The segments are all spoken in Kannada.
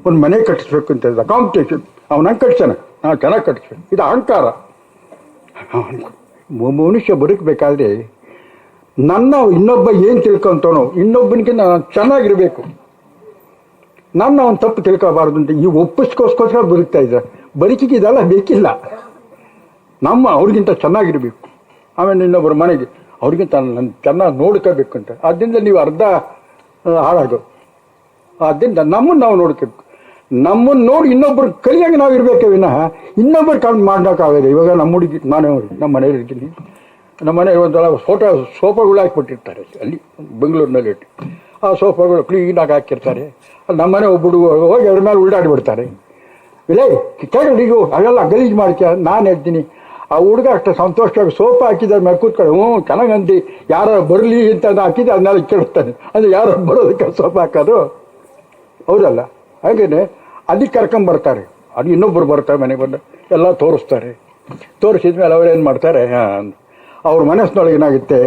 ಒಂದು ಮನೆ ಕಟ್ಟಿಸ್ಬೇಕು ಅಂತ ಹೇಳಿದ ಕಾಂಪಿಟೇಷನ್. ಅವನಂಗೆ ಕಟ್ಸಾನೆ, ನಾವು ಚೆನ್ನಾಗಿ ಕಟ್ಟಿಸ್ಬೇಕು, ಇದು ಅಹಂಕಾರ. ಮನುಷ್ಯ ಬದುಕಬೇಕಾದ್ರೆ ಇನ್ನೊಬ್ಬ ಏನು ತಿಳ್ಕೊಂತಾನೋ ಇನ್ನೊಬ್ಬನಿಗೆ ನಾನು ಚೆನ್ನಾಗಿರಬೇಕು, ಅವನು ತಪ್ಪು ತಿಳ್ಕೋಬಾರ್ದು ಅಂತ ಈ ಒಪ್ಪಿಸ್ಕೋಸ್ಕರ ಬದುಕ್ತಾ ಇದ್ದಾರೆ. ಬದುಕಿಗೆ ಇದೆಲ್ಲ ಬೇಕಿಲ್ಲ, ಅವ್ರಿಗಿಂತ ಚೆನ್ನಾಗಿರಬೇಕು. ಆಮೇಲೆ ಇನ್ನೊಬ್ಬರ ಮನೆಗೆ ಅವ್ರಿಗಿಂತ ನಾನು ಚೆನ್ನಾಗಿ ನೋಡ್ಕೋಬೇಕು ಅಂತ. ಆದ್ದರಿಂದ ನೀವು ಅರ್ಧ ಹಾಳಾಗೋ. ಆದ್ದರಿಂದ ನಮ್ಮನ್ನು ನಾವು ನೋಡ್ಕೋಬೇಕು. ನಮ್ಮನ್ನು ನೋಡಿ ಇನ್ನೊಬ್ಬರು ಕಲಿಯಾಗಿ ನಾವು ಇರಬೇಕೆ ವಿನಃ ಇನ್ನೊಬ್ಬರು ಕಮ್ಮಿ ಮಾಡೋಕ್ಕಾಗದೆ. ಇವಾಗ ನಮ್ಮ ಹುಡುಗಿ ನಮ್ಮ ಮನೆಯಲ್ಲಿ ಇರ್ತೀನಿ, ನಮ್ಮ ಮನೆ ಒಂದೊಳ ಸೋಫಾಗಳು ಹಾಕಿಬಿಟ್ಟಿರ್ತಾರೆ ಅಲ್ಲಿ ಬೆಂಗಳೂರಿನಲ್ಲಿ ಇಟ್ಟು. ಆ ಸೋಫಾಗಳು ಕ್ಲೀನಾಗಿ ಹಾಕಿರ್ತಾರೆ. ನಮ್ಮ ಮನೆ ಒಬ್ಬರು ಹೋಗಿ ಅದ್ರ ಮೇಲೆ ಉಳ್ಳಾಡಿಬಿಡ್ತಾರೆ. ಇಲ್ಲೇ ಕೆಳಗಡೆಗೂ ಅವೆಲ್ಲ ಗಲೀಜು ಮಾಡ್ತೀಯ. ನಾನು ಹೇಳ್ತೀನಿ, ಆ ಹುಡುಗ ಅಷ್ಟು ಸಂತೋಷವಾಗಿ ಸೋಫಾ ಹಾಕಿದ ಮೇಲೆ ಕೂತ್ಕೊಂಡು ಚೆನ್ನಾಗಂದು ಯಾರು ಬರಲಿ ಅಂತ ಹಾಕಿದ್ರೆ ಅದನ್ನೆಲ್ಲ ಕೇಳ್ತಾನೆ. ಅಂದರೆ ಯಾರು ಬರೋದಕ್ಕೆ ಸೋಫಾ ಹಾಕೋದು ಹೌದಲ್ಲ. ಹಾಗೇನೆ ಅದಕ್ಕೆ ಕರ್ಕೊಂಬರ್ತಾರೆ. ಅದು ಇನ್ನೊಬ್ಬರು ಬರ್ತಾರೆ, ಮನೆಗೆ ಬಂದು ಎಲ್ಲ ತೋರಿಸ್ತಾರೆ. ತೋರಿಸಿದ ಮೇಲೆ ಅವರೇನು ಮಾಡ್ತಾರೆ, ಅವ್ರ ಮನಸ್ಸಿನೊಳಗೆ ಏನಾಗುತ್ತೆ,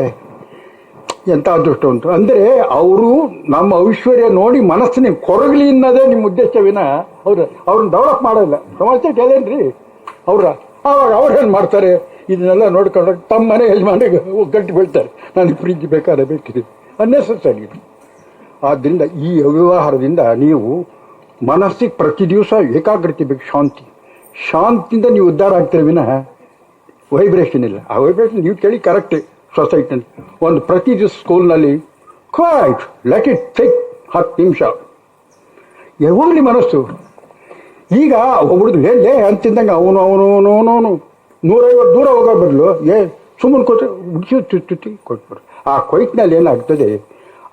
ಎಂಥ ಅದೃಷ್ಟ ಉಂಟು ಅಂದರೆ ಅವರು ನಮ್ಮ ಐಶ್ವರ್ಯ ನೋಡಿ ಮನಸ್ಸಿನ ಕೊರಗಲಿ ಅನ್ನೋದೇ ನಿಮ್ಮ ಉದ್ದೇಶವಿನ. ಅವ್ರನ್ನ ಡೆವಲಪ್ ಮಾಡೋಲ್ಲ. ಸಮಾಜಕ್ಕೆ ಅದೇನ್ರಿ ಆವಾಗ ಅವ್ರೇನು ಮಾಡ್ತಾರೆ, ಇದನ್ನೆಲ್ಲ ನೋಡ್ಕೊಂಡು ತಮ್ಮ ಮನೆ ಯಜಮಾನಿಗೆ ಗಂಟು ಬೀಳ್ತಾರೆ, ನನಗೆ ಫ್ರಿಜ್ ಬೇಕಾದ್ರೆ ಬೇಕಿದೆ, ಅನ್ನೆಸೆಸರಿ. ಆದ್ದರಿಂದ ಈ ಅವ್ಯವಹಾರದಿಂದ ನೀವು ಮನಸ್ಸಿಗೆ ಪ್ರತಿ ದಿವಸ ಏಕಾಗ್ರತೆ ಬೇಕು, ಶಾಂತಿಯಿಂದ ನೀವು ಉದ್ಧಾರ ಆಗ್ತೀರಿ ವಿನಃ ವೈಬ್ರೇಷನ್ ಇಲ್ಲ. ಆ ವೈಬ್ರೇಷನ್ ನೀವು ಕೇಳಿ ಕರೆಕ್ಟ್. ಸೊಸೈಟಿನಲ್ಲಿ ಒಂದು ಪ್ರತಿ ದಿವಸ ಸ್ಕೂಲ್ನಲ್ಲಿ ಕ್ವೈಟ್ ಲೆಟ್ ಇಟ್ ಟೇಕ್ 10 ನಿಮಿಷ ಹೋಗಲಿ ಮನಸ್ಸು. ಈಗ ಒಬ್ಬರದು ಹೇಳೇ ಅಂತಿದ್ದಂಗೆ ಅವನು 150 ದೂರ ಹೋಗೋ ಬದಲು ಸುಮ್ಮನೆ ಚುಚ್ಚಿ ಕೊಟ್ಬಿಡು. ಆ ಕೊಯ್ಟ್ನಲ್ಲಿ ಏನಾಗ್ತದೆ,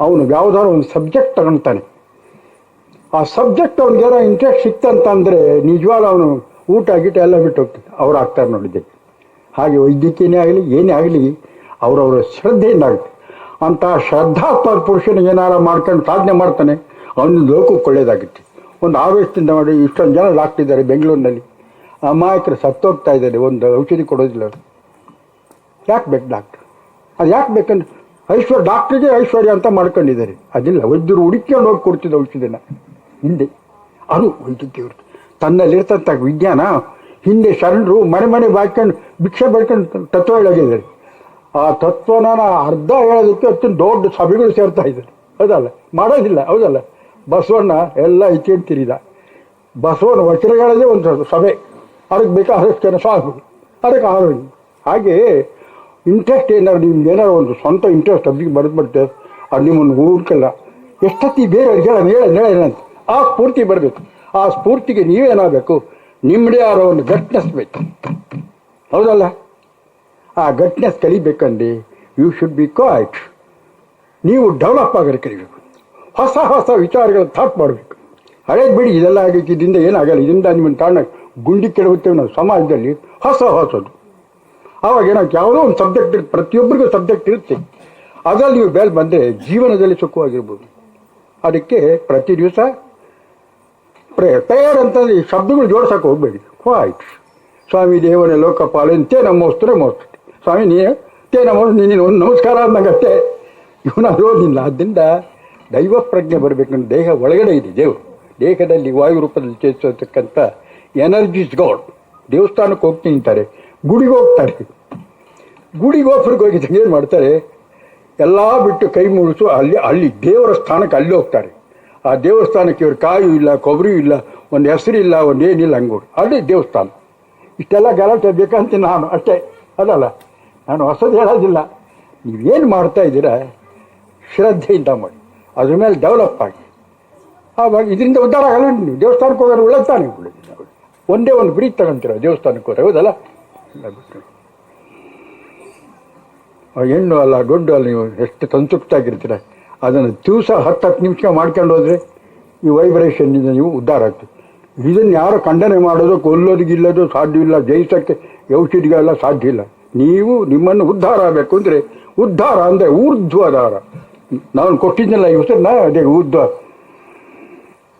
ಅವನು ಯಾವುದಾದ್ರು ಒಂದು ಸಬ್ಜೆಕ್ಟ್ ತಗೊಳ್ತಾನೆ. ಆ ಸಬ್ಜೆಕ್ಟ್ ಅವ್ನಿಗೇನೋ ಇಂಟ್ರೆಸ್ಟ್ ಸಿಕ್ತಂತಂದರೆ ನಿಜವಾಗ್ಲೂ ಅವನು ಊಟ ಗೀಟ ಎಲ್ಲ ಬಿಟ್ಟು ಹೋಗ್ತಾನೆ. ಅವ್ರು ಆಗ್ತಾರೆ ನೋಡಿದ್ದೆ. ಹಾಗೆ ವೈದ್ಯಕೀಯನೇ ಆಗಲಿ ಏನೇ ಆಗಲಿ ಅವರವರ ಶ್ರದ್ಧೆಯಿಂದಾಗುತ್ತೆ. ಅಂತಹ ಶ್ರದ್ಧಾತ್ಮಕ ಪುರುಷನ ಏನಾರ ಮಾಡ್ಕೊಂಡು ಸಾಧನೆ ಮಾಡ್ತಾನೆ, ಅವನ ಲೋಕಕ್ಕೆ ಒಳ್ಳೇದಾಗುತ್ತೆ. ಒಂದು ಆವೇಶದಿಂದ ಮಾಡಿ ಇಷ್ಟೊಂದು ಜನ ಡಾಕ್ಟರ್ ಬೆಂಗಳೂರಿನಲ್ಲಿ ಅಮಾಯಕರು ಸತ್ತೋಗ್ತಾ ಇದ್ದಾರೆ, ಒಂದು ಔಷಧಿ ಕೊಡೋದಿಲ್ಲ. ಯಾಕೆ ಬೇಕು ಡಾಕ್ಟ್ರ್? ಅದು ಯಾಕೆ ಬೇಕಂದ್ರೆ ಡಾಕ್ಟ್ರಿಗೆ ಐಶ್ವರ್ಯ ಅಂತ ಮಾಡ್ಕೊಂಡಿದ್ದಾರೆ. ಅದಿಲ್ಲ, ವೈದ್ಯರು ಹುಡುಕೊಂಡು ಹೋಗಿ ಕೊಡ್ತಿದ್ದ ಔಷಧಿನ ಹಿಂದೆ. ಅದು ವೈದ್ಯಕೀಯವ್ರದ್ದು ತನ್ನಲ್ಲಿರ್ತಂಥ ವಿಜ್ಞಾನ. ಹಿಂದೆ ಶರಣರು ಮನೆ ಬಾಯ್ಕೊಂಡು ಭಿಕ್ಷೆ ಬೇಡ್ಕೊಂಡು ತತ್ವ ಹೇಳೋಗಿದ್ದಾರೆ. ಆ ತತ್ವನ ಅರ್ಧ ಹೇಳೋದಕ್ಕೆ ಅಷ್ಟೊಂದು ದೊಡ್ಡ ಸಭೆಗಳು ಸೇರ್ತಾ ಇದ್ದಾರೆ. ಹೌದಲ್ಲ, ಮಾಡೋದಿಲ್ಲ. ಹೌದಲ್ಲ, ಬಸವಣ್ಣ ಎಲ್ಲ ಇಚ್ಛೆಂತಿರಿದ. ಬಸವಣ್ಣ ವಚನಗಳದೇ ಒಂದು ಸಭೆ, ಅದಕ್ಕೆ ಬೇಕಾದಷ್ಟು ಜನ ಸ್ವಾಮಿಗಳು, ಅದಕ್ಕೆ ಆರೋಗ್ಯ. ಹಾಗೆ ಇಂಟ್ರೆಸ್ಟ್ ಏನಾದ್ರು ನಿಮ್ಗೆ ಏನಾರು ಒಂದು ಸ್ವಂತ ಇಂಟ್ರೆಸ್ಟ್ ಅಬ್ಬಿಗೆ ಬರೆದ್ಬಿಡ್ತೆ, ಅದು ನಿಮ್ಮನ್ನು ಊರ್ಕಲ್ಲ. ಎಷ್ಟೊತ್ತಿ ಬೇರೆಯವ್ರಿಗೆ ಹೇಳಂತ ಆ ಸ್ಫೂರ್ತಿ ಬರಬೇಕು. ಆ ಸ್ಫೂರ್ತಿಗೆ ನೀವೇನಾಗಬೇಕು, ನಿಮ್ಮದೇ ಆರೋ ಒಂದು ಗಟ್ನೆಸ್ ಬೇಕು. ಹೌದಲ್ಲ, ಆ ಗಟ್ನೆಸ್ ಕಲಿಬೇಕಂದ್ರೆ ಯು ಶುಡ್ ಬಿ ಕ್ವೈಟ್. ನೀವು ಡೆವಲಪ್ ಆಗೋದು ಕಲಿಬೇಕು. ಹೊಸ ವಿಚಾರಗಳು ಥಾಟ್ ಮಾಡಬೇಕು. ಹಳೇದು ಬಿಡಿ, ಇದೆಲ್ಲ ಆಗಕ್ಕೆ ಇದರಿಂದ ಏನಾಗಲ್ಲ, ಇದರಿಂದ ನಿಮ್ಮನ್ನು ತಾಣ ಗುಂಡಿ ಕೆಡವುತ್ತೇವೆ ನಾವು ಸಮಾಜದಲ್ಲಿ. ಹೊಸದು ಆವಾಗ ಏನಾಗುತ್ತೆ, ಯಾವುದೋ ಒಂದು ಸಬ್ಜೆಕ್ಟ್ ಇರುತ್ತೆ, ಪ್ರತಿಯೊಬ್ಬರಿಗೂ ಸಬ್ಜೆಕ್ಟ್ ಇರುತ್ತೆ. ಅದರಲ್ಲಿ ನೀವು ಬೇರೆ ಬಂದರೆ ಜೀವನದಲ್ಲಿ ಸುಖವಾಗಿರ್ಬೋದು. ಅದಕ್ಕೆ ಪ್ರತಿ ದಿವಸ ಪ್ರೇಯರ್ ಅಂತಂದರೆ ಈ ಶಬ್ದಗಳು ಜೋಡ್ಸಕ್ಕೆ ಹೋಗಬೇಡಿ. ಕ್ವೈಟ್. ಸ್ವಾಮಿ ದೇವನೇ ಲೋಕಪಾಲ ತೇ ನಮೋಸ್ತರೆ ಮೋಸ್ತು. ಸ್ವಾಮಿ ತೇ ನೀನು ಒಂದು ನಮಸ್ಕಾರ ಅಂದಂಗಷ್ಟೇ, ಇವನ ಅರೋದಿಲ್ಲ. ಆದ್ದರಿಂದ ದೈವ ಪ್ರಜ್ಞೆ ಬರಬೇಕಂದ್ರೆ ದೇಹ ಒಳಗಡೆ ಇದೆ ದೇವರು. ದೇಹದಲ್ಲಿ ವಾಯು ರೂಪದಲ್ಲಿ ಚೇತಕ್ಕಂಥ ಎನರ್ಜಿಸ್ ಗಾಡ್. ದೇವಸ್ಥಾನಕ್ಕೆ ಹೋಗ್ತೀನಿ ಅಂತಾರೆ, ಗುಡಿಗೆ ಹೋಗ್ತಾರೆ. ಗೋಪುರಕ್ಕೆ ಹೋಗಿದ್ದಾಗ ಏನು ಮಾಡ್ತಾರೆ, ಎಲ್ಲ ಬಿಟ್ಟು ಕೈ ಮುಗಿಸು ಅಲ್ಲಿ ದೇವರ ಸ್ಥಾನಕ್ಕೆ ಅಲ್ಲಿ ಹೋಗ್ತಾರೆ. ಆ ದೇವಸ್ಥಾನಕ್ಕೆ ಇವ್ರ ಕಾಯು ಇಲ್ಲ, ಕೊಬ್ಬರಿಯೂ ಇಲ್ಲ, ಒಂದು ಹೆಸರು ಇಲ್ಲ, ಒಂದು ಏನಿಲ್ಲ, ಹಂಗೋಡಿ ಅದೇ ದೇವಸ್ಥಾನ. ಇಷ್ಟೆಲ್ಲ ಗಲಾಟೆ ಬೇಕಂತ ನಾನು ಅಷ್ಟೇ. ಅದಲ್ಲ, ನಾನು ಹೊಸದು ಹೇಳೋದಿಲ್ಲ. ನೀವೇನು ಮಾಡ್ತಾ ಇದ್ದೀರಾ ಶ್ರದ್ಧೆಯಿಂದ ಮಾಡಿ, ಅದ್ರ ಮೇಲೆ ಡೆವಲಪ್ ಆಗಿ. ಆವಾಗ ಇದರಿಂದ ಉದ್ಧಾರ ಆಗಲ್ಲ. ನೀವು ದೇವಸ್ಥಾನಕ್ಕೆ ಹೋಗೋರು ಒಳ್ಳೆತಾನೆ. ಒಂದೇ ಒಂದು ಬ್ರೀತ್ ತಗೊಂತೀರ ದೇವಸ್ಥಾನಕ್ಕೆ ಹೋದ್ರೆ, ಹೌದಲ್ಲ. ಹೆಣ್ಣು ಅಲ್ಲ ಗಂಡು ಅಲ್ಲ, ನೀವು ಎಷ್ಟು ಸಂತೃಪ್ತಾಗಿರ್ತೀರ. ಅದನ್ನು ದಿವಸ 10 ನಿಮಿಷ ಮಾಡ್ಕೊಂಡು ಹೋದರೆ ಈ ವೈಬ್ರೇಷನ್ನಿಂದ ನೀವು ಉದ್ಧಾರ ಆಗ್ತದೆ. ಇದನ್ನು ಯಾರು ಖಂಡನೆ ಮಾಡೋದು, ಕೊಲ್ಲೋದಕ್ಕಿಲ್ಲದು ಸಾಧ್ಯವಿಲ್ಲ, ಜಯಿಸೋಕ್ಕೆ ಔಷಧಿಗೆಲ್ಲ ಸಾಧ್ಯ ಇಲ್ಲ. ನೀವು ನಿಮ್ಮನ್ನು ಉದ್ಧಾರ ಆಗಬೇಕು ಅಂದರೆ, ಉದ್ಧಾರ ಅಂದರೆ ಊರ್ಧ್ವಧಾರ. ನಾನು ಕೊಟ್ಟಿದ್ದೆಲ್ಲ ಈ ಹೆಸರನ್ನ ಅದೇ ಊರ್ಧ್ವ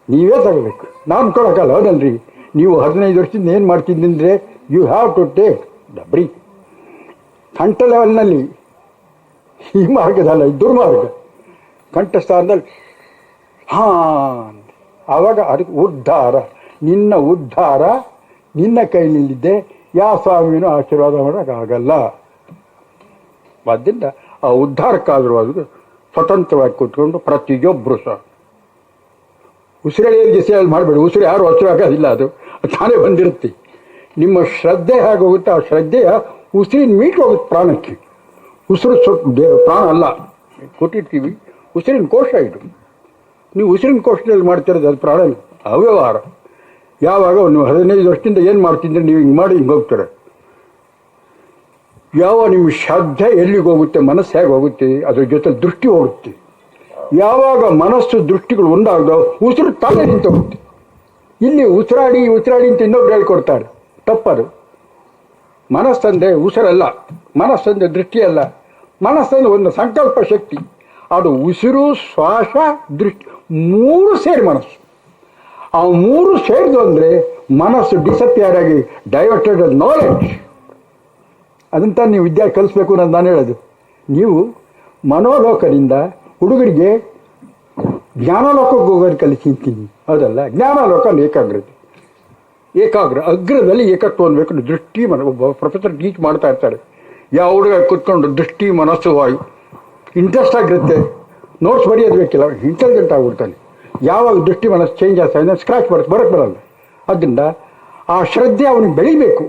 ನೀವೇ ತಗೋಬೇಕು, ನಾನು ಕೊಡೋಕ್ಕಲ್ಲ. ಹೌದಲ್ರಿ, ನೀವು 15 ವರ್ಷದಿಂದ ಏನು ಮಾಡ್ತಿದ್ದಂದರೆ you have to take the breath. ಕಂಠ ಲೆವೆಲ್ನಲ್ಲಿ, ಈ ಮಾರ್ಗದಲ್ಲ, ಈ ದುರ್ಮಾರ್ಗ. ಕಂಠಸ್ಥಾನದಲ್ಲಿ ಆವಾಗ ಅದಕ್ಕೆ ಉದ್ಧಾರ, ನಿನ್ನ ಉದ್ಧಾರ ನಿನ್ನ ಕೈಲಿದ್ದೆ, ಯಾವ ಸ್ವಾಮಿನೂ ಆಶೀರ್ವಾದ ಮಾಡೋಕ್ಕಾಗಲ್ಲ. ಆದ್ದರಿಂದ ಆ ಉದ್ಧಾರಕ್ಕಾದರೂ ಅದು ಸ್ವತಂತ್ರವಾಗಿ ಕೂತ್ಕೊಂಡು ಪ್ರತಿಯೊಬ್ಬರು ಸಹ ಉಸಿರೆಳೆಯಲ್ಲಿ ಸೇಲ್ ಮಾಡಬೇಡಿ. ಉಸಿರು ಯಾರು ಹಸಿರಾಗೋದಿಲ್ಲ, ಅದು ತಾನೇ ಬಂದಿರುತ್ತೆ. ನಿಮ್ಮ ಶ್ರದ್ಧೆ ಹೇಗೋಗುತ್ತೆ, ಆ ಶ್ರದ್ಧೆಯ ಉಸಿರಿನ ಮೀಟ್ ಹೋಗುತ್ತೆ ಪ್ರಾಣಕ್ಕೆ. ಉಸಿರು ಪ್ರಾಣ ಅಲ್ಲ, ಕೊಟ್ಟಿರ್ತೀವಿ, ಉಸಿರಿನ ಕೋಶ ಇದು. ನೀವು ಉಸಿರಿನ ಕೋಶದಲ್ಲಿ ಮಾಡ್ತಿರೋದು ಅದು ಪ್ರಾಣ ಅವ್ಯವಹಾರ. ಯಾವಾಗ ನೀವು 15 ವರ್ಷದಿಂದ ಏನು ಮಾಡ್ತಿದ್ರೆ ನೀವು ಹಿಂಗೆ ಮಾಡಿ ಹಿಂಗೆ ಹೋಗ್ತಾರೆ. ಯಾವ ನಿಮ್ಮ ಶ್ರದ್ಧೆ ಎಲ್ಲಿಗೆ ಹೋಗುತ್ತೆ, ಮನಸ್ಸು ಹೇಗೆ ಹೋಗುತ್ತೆ, ಅದ್ರ ಜೊತೆ ದೃಷ್ಟಿ ಹೋಗುತ್ತೆ. ಯಾವಾಗ ಮನಸ್ಸು ದೃಷ್ಟಿಗಳು ಒಂದಾಗದ ಉಸಿರು ತಾನೇ ನಿಂತು ಹೋಗುತ್ತೆ. ಇಲ್ಲಿ ಉಸಿರಾಡಿ ಅಂತ ಇನ್ನೊಬ್ರು ಹೇಳ್ಕೊಡ್ತಾರೆ, ತಪ್ಪದು. ಮನಸ್ಸಂದೆ ಉಸಿರಲ್ಲ, ಮನಸ್ಸಂದೆ ದೃಷ್ಟಿಯಲ್ಲ. ಮನಸ್ಸಂದ್ರೆ ಒಂದು ಸಂಕಲ್ಪ ಶಕ್ತಿ. ಅದು ಉಸಿರು, ಶ್ವಾಸ, ದೃಷ್ಟಿ ಮೂರು ಸೇರಿ ಮನಸ್ಸು. ಆ ಮೂರು ಸೇರಿದು ಅಂದರೆ ಮನಸ್ಸು ಡಿಸಪಿಯರ್ ಆಗಿ ಡೈವರ್ಟೆಡ್ ನಾಲೆಡ್ಜ್. ಅದಂತ ನೀವು ವಿದ್ಯೆ ಕಲಿಸ್ಬೇಕು ಅನ್ನೋದು ನಾನು ಹೇಳೋದು. ನೀವು ಮನೋಲೋಕದಿಂದ ಹುಡುಗರಿಗೆ ಜ್ಞಾನಲೋಕಕ್ಕೆ ಹೋಗೋದು ಕಲಿಸಿಂತೀನಿ, ಹೌದಲ್ಲ? ಜ್ಞಾನಲೋಕ ಏಕಾಗ್ರ ಅಗ್ರದಲ್ಲಿ ಏಕತ್ವ ಅನ್ಬೇಕು. ದೃಷ್ಟಿ ಒಬ್ಬ ಪ್ರೊಫೆಸರ್ ಟೀಚ್ ಮಾಡ್ತಾ ಇರ್ತಾರೆ. ಯಾವ ಹುಡುಗ ಕೂತ್ಕೊಂಡು ದೃಷ್ಟಿ ಮನಸ್ಸು ವಾಯು ಇಂಟ್ರೆಸ್ಟ್ ಆಗಿರುತ್ತೆ, ನೋಟ್ಸ್ ಬರೆಯೋದು ಬೇಕಿಲ್ಲ, ಇಂಟೆಲಿಜೆಂಟ್ ಆಗಿಬಿಡ್ತಾನೆ. ಯಾವಾಗ ದೃಷ್ಟಿ ಮನಸ್ಸು ಚೇಂಜ್ ಆಗ್ತಾ ಸ್ಕ್ರಾಚ್ ಬರೋಕ್ಕೆ ಬರಲ್ಲ. ಅದರಿಂದ ಆ ಶ್ರದ್ಧೆ ಅವನಿಗೆ ಬೆಳಿಬೇಕು.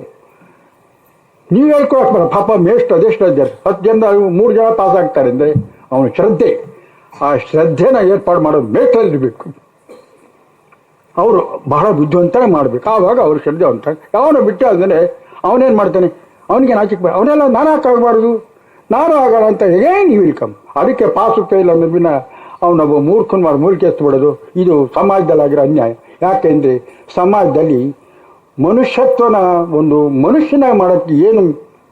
ನೀವು ಹೇಳ್ಕೊಳಕ್ಕೆ ಬರಲ್ಲ. ಪಾಪ ಮೇಷ್ಟು ಅದೆಷ್ಟು ಇದ್ದಾರೆ, 10 ಜನ 3 ಜನ ಪಾಸ್ ಆಗ್ತಾರೆ ಅಂದರೆ ಅವನ ಶ್ರದ್ಧೆ. ಆ ಶ್ರದ್ಧೆನ ಏರ್ಪಾಡು ಮಾಡೋದು ಮೇಷ್ಟಲ್ಲಿರಬೇಕು. ಅವರು ಬಹಳ ಬುದ್ಧಿವಂತನೇ ಮಾಡಬೇಕು. ಆವಾಗ ಅವರು ಶ್ರದ್ಧೆವಂತ. ಯಾವನು ಬಿಟ್ಟು ಅಂದರೆ ಅವನೇನು ಮಾಡ್ತಾನೆ, ಅವನಿಗೆ ನಾಚಿಕೆ ಅವನೆಲ್ಲ ನಾನು ಹಾಕಾಗಬಾರ್ದು, ನಾನು ಆಗೋಣ ಅಂತ ನೀವು ಇಲ್ಕಮ್. ಅದಕ್ಕೆ ಪಾಸು ಫೇಲ್ ಅನ್ನೋದನ್ನ ಅವನೊಬ್ಬ ಮೂರ್ಖಕ್ಕೆ ಎತ್ತುಬಿಡೋದು. ಇದು ಸಮಾಜದಲ್ಲಾಗಿರೋ ಅನ್ಯಾಯ. ಯಾಕೆಂದರೆ ಸಮಾಜದಲ್ಲಿ ಮನುಷ್ಯತ್ವನ ಒಂದು ಮನುಷ್ಯನ ಮಾಡೋಕ್ಕೆ ಏನು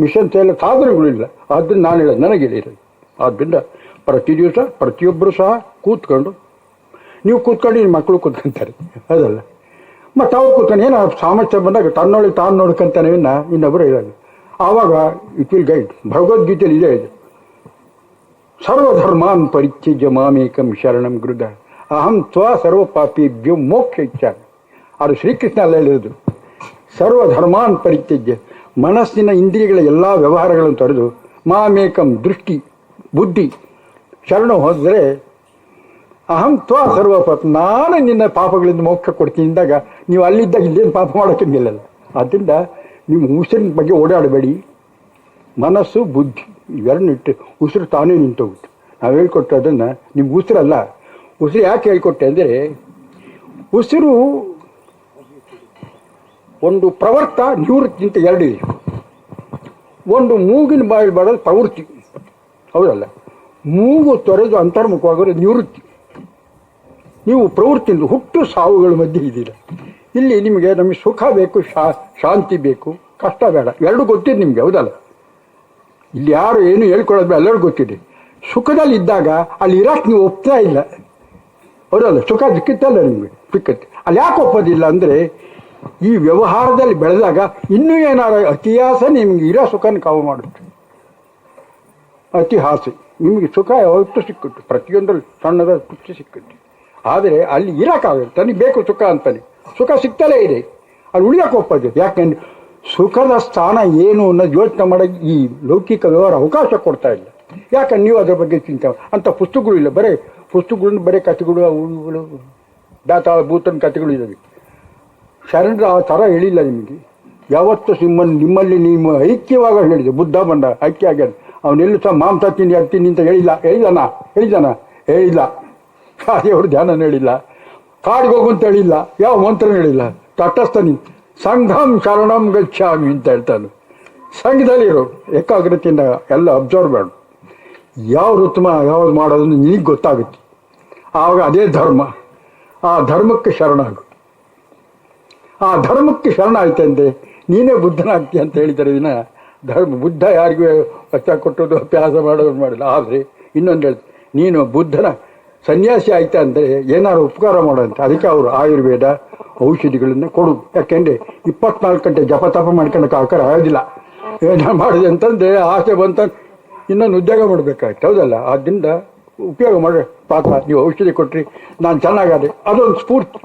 ಮಿಷನ್ ಎಲ್ಲ ಸಾಧನೆಗಳಿಲ್ಲ. ಅದನ್ನು ನಾನು ಹೇಳೋದು, ನನಗೆ ಹೇಳಿರೋದು. ಆದ್ದರಿಂದ ಪ್ರತಿ ದಿವಸ ಪ್ರತಿಯೊಬ್ಬರು ಸಹ ಕೂತ್ಕೊಂಡು, ನೀವು ಕೂತ್ಕೊಂಡು ನಿಮ್ಮ ಮಕ್ಕಳು ಕೂತ್ಕೊಂತಾರೆ, ಅದಲ್ಲ? ಮತ್ತು ಅವ್ರು ಕೂತ್ಕೊಂಡು ಏನೋ ಸಾಮರ್ಥ್ಯ ಬಂದಾಗ ತನ್ನೊಳಗೆ ತಾನು ನೋಡ್ಕೊಂತಾನೆ ಇನ್ನೊಬ್ಬರು ಇರೋದು. ಆವಾಗ ಇಟ್ ವಿಲ್ ಗೈಡ್. ಭಗವದ್ಗೀತೆಯಲ್ಲಿ ಇದೆ ಇದು, ಸರ್ವಧರ್ಮಾನ್ ಪರಿತ್ಯಜ್ಯ ಮಾಮೇಕಂ ಶರಣಂ ಗೃಹ ಅಹಂ ಸರ್ವ ಪಾಪಿಭ್ಯೋ ಮೋಕ್ಷ ಇಚ್ಛಾಮಿ. ಅದು ಶ್ರೀಕೃಷ್ಣ ಅಲ್ಲ ಹೇಳಿರೋದು. ಸರ್ವಧರ್ಮಾನ್ ಪರಿತ್ಯಜ್ಯ, ಮನಸ್ಸಿನ ಇಂದ್ರಿಯಗಳ ಎಲ್ಲ ವ್ಯವಹಾರಗಳನ್ನು ತೊರೆದು ಮಾಮೇಕಂ ದೃಷ್ಟಿ ಬುದ್ಧಿ ಶರಣ ಹೋದರೆ ಅಹಂ ಸರ್ವ ಪಾಪ, ನಾನು ನಿನ್ನ ಪಾಪಗಳಿಂದ ಮೋಕ್ಷ ಕೊಡ್ತೀನಿ ಅಂದಾಗ ನೀವು ಅಲ್ಲಿದ್ದಾಗ ಇಲ್ಲೇನು ಪಾಪ ಮಾಡೋಕ್ಕೆ ನಿಲ್ಲಲ್ಲ. ಆದ್ದರಿಂದ ನಿಮ್ಮ ಉಸಿರಿನ ಬಗ್ಗೆ ಓಡಾಡಬೇಡಿ. ಮನಸ್ಸು ಬುದ್ಧಿ ಇವೆರಡನ್ನ ಇಟ್ಟು ಉಸಿರು ತಾನೇ ನಿಂತೋಗುತ್ತೆ. ನಾವು ಹೇಳ್ಕೊಟ್ಟೆ ಅದನ್ನು. ನಿಮ್ಗೆ ಉಸಿರಲ್ಲ, ಉಸಿರು ಯಾಕೆ ಹೇಳ್ಕೊಟ್ಟೆ ಅಂದರೆ, ಉಸಿರು ಒಂದು ಪ್ರವರ್ತ ನಿವೃತ್ತಿ ಅಂತ ಎರಡಿದೆ. ಒಂದು ಮೂಗಿನ ಬಾಯಲ್ಲಿ ಬರೋದು ಪ್ರವೃತ್ತಿ, ಹೌದಲ್ಲ? ಮೂಗು ತೊರೆದು ಅಂತರ್ಮುಖವಾಗೋದು ನಿವೃತ್ತಿ. ನೀವು ಪ್ರವೃತ್ತಿಯಿಂದ ಹುಟ್ಟು ಸಾವುಗಳ ಮಧ್ಯೆ ಇದ್ದೀರ. ಇಲ್ಲಿ ನಮಗೆ ಸುಖ ಬೇಕು, ಶಾಂತಿ ಬೇಕು, ಕಷ್ಟ ಬೇಡ, ಎರಡು ಗೊತ್ತಿದೆ ನಿಮಗೆ, ಹೌದಲ್ಲ? ಇಲ್ಲಿ ಯಾರು ಏನು ಹೇಳ್ಕೊಳ್ಳೋದು ಬೇಡ, ಎಲ್ಲರಿಗೂ ಗೊತ್ತಿದೆ. ಸುಖದಲ್ಲಿ ಇದ್ದಾಗ ಅಲ್ಲಿ ಇರೋಕ್ಕೆ ನೀವು ಒಪ್ತಾ ಇಲ್ಲ, ಹೌದಲ್ಲ? ಸುಖ ಸಿಕ್ಕತ್ತಲ್ಲ ನಿಮಗೆ, ಸಿಕ್ಕತ್ತೆ. ಅಲ್ಲಿ ಯಾಕೆ ಒಪ್ಪೋದಿಲ್ಲ ಅಂದರೆ, ಈ ವ್ಯವಹಾರದಲ್ಲಿ ಬೆಳೆದಾಗ ಇನ್ನೂ ಏನಾರ ಅತಿಹಾಸ ನಿಮಗೆ ಇರೋ ಸುಖನ ಕಾವು ಮಾಡುತ್ತೆ. ಅತಿಹಾಸೆ ನಿಮಗೆ ಸುಖ ಯಾವತ್ತೂ ಸಿಕ್ಕುತ್ತೆ, ಪ್ರತಿಯೊಂದರಲ್ಲಿ ಸಣ್ಣದ ತುಚ್ಚ ಸಿಕ್ಕುತ್ತೆ. ಆದರೆ ಅಲ್ಲಿ ಇರೋಕ್ಕಾಗುತ್ತೆ, ತನಗೆ ಬೇಕು ಸುಖ ಅಂತಾನೆ. ಸುಖ ಸಿಗ್ತಲೇ ಇದೆ, ಅಲ್ಲಿ ಉಳಿಯೋಕೆ ಒಪ್ಪೋದು. ಯಾಕೆಂದ್ರೆ ಸುಖದ ಸ್ಥಾನ ಏನು ಅನ್ನೋದು ಯೋಚನೆ ಮಾಡೋಕ್ಕೆ ಈ ಲೌಕಿಕ ವ್ಯವಹಾರ ಅವಕಾಶ ಕೊಡ್ತಾ ಇಲ್ಲ. ಯಾಕಂದ್ರೆ ನೀವು ಅದ್ರ ಬಗ್ಗೆ ಚಿಂತೆ ಅಂಥ ಪುಸ್ತಕಗಳು ಇಲ್ಲ. ಪುಸ್ತಕಗಳನ್ನ ಬರೀ ಕಥೆಗಳು, ಅವುಗಳು ದಾತಾಳ ಭೂತನ ಕಥೆಗಳು ಇದ್ದಾವೆ. ಶರಣರು ಆ ಥರ ಹೇಳಿಲ್ಲ ನಿಮಗೆ. ಯಾವತ್ತು ನಿಮ್ಮಲ್ಲಿ ನಿಮ್ಮ ಐಕ್ಯವಾಗ ಹೇಳಿದೆ. ಬುದ್ಧ ಬಂದ ಐಕ್ಯ ಆಗ್ಯಾನ, ಅವನೆಲ್ಲೂ ಸಹ ಮಾಂಸ ತಿಂತೀನಿ ಅಂತ ಹೇಳಿಲ್ಲ. ಕಾರ್ಯವರು ಧ್ಯಾನ ಹೇಳಿಲ್ಲ, ಕಾಡಿಗೆ ಹೋಗು ಅಂತ ಹೇಳಿಲ್ಲ, ಯಾವ ಮಂತ್ರ ಹೇಳಿಲ್ಲ. ತಟಸ್ಥ ಸಂಘಂ ಶರಣಂ ಗಚ್ಚಾಮಿ ಅಂತ ಹೇಳ್ತಾನೆ. ಸಂಘದಲ್ಲಿರೋ ಏಕಾಗ್ರತೆಯಿಂದ ಎಲ್ಲ ಅಬ್ಸರ್ವ್ ಮಾಡು. ಯಾವ್ದು ಉತ್ತಮ ಯಾವ್ದು ಮಾಡೋದನ್ನು ನಿನಗೆ ಗೊತ್ತಾಗುತ್ತೆ. ಆವಾಗ ಅದೇ ಧರ್ಮ. ಆ ಧರ್ಮಕ್ಕೆ ಶರಣಾಗು. ಆ ಧರ್ಮಕ್ಕೆ ಶರಣ ಆಯ್ತಂತೆ ನೀನೇ ಬುದ್ಧನಾಗ್ತೀಯ ಅಂತ ಹೇಳಿದ್ದಾರೆ. ಬುದ್ಧ ಯಾರಿಗೂ ಕಷ್ಟ ಕೊಟ್ಟೋದು ಅಭ್ಯಾಸ ಮಾಡೋದು ಮಾಡಿಲ್ಲ. ಆದರೆ ಇನ್ನೊಂದು ಹೇಳ್ತಾರೆ, ನೀನು ಬುದ್ಧನ ಸನ್ಯಾಸಿ ಆಯ್ತಾ ಅಂದರೆ ಏನಾದ್ರು ಉಪಕಾರ ಮಾಡೋಂತೆ. ಅದಕ್ಕೆ ಅವರು ಆಯುರ್ವೇದ ಔಷಧಿಗಳನ್ನು ಕೊಡು. ಯಾಕೆಂದರೆ 24 ಗಂಟೆ ಜಪ ತಪ ಮಾಡ್ಕೊಳಕ್ಕೆ ಆಕಾರ ಆಗೋದಿಲ್ಲ. ಏನು ಮಾಡಿದೆ ಅಂತಂದರೆ ಆಸೆ ಬಂತ ಇನ್ನೊಂದು ಉದ್ಯೋಗ ಮಾಡಬೇಕಾಯ್ತು, ಹೌದಲ್ಲ? ಆದ್ದರಿಂದ ಉಪಯೋಗ ಮಾಡಿ ಪಾಪ ನೀವು ಔಷಧಿ ಕೊಟ್ರಿ, ನಾನು ಚೆನ್ನಾಗಾದೆ, ಅದೊಂದು ಸ್ಫೂರ್ತಿ.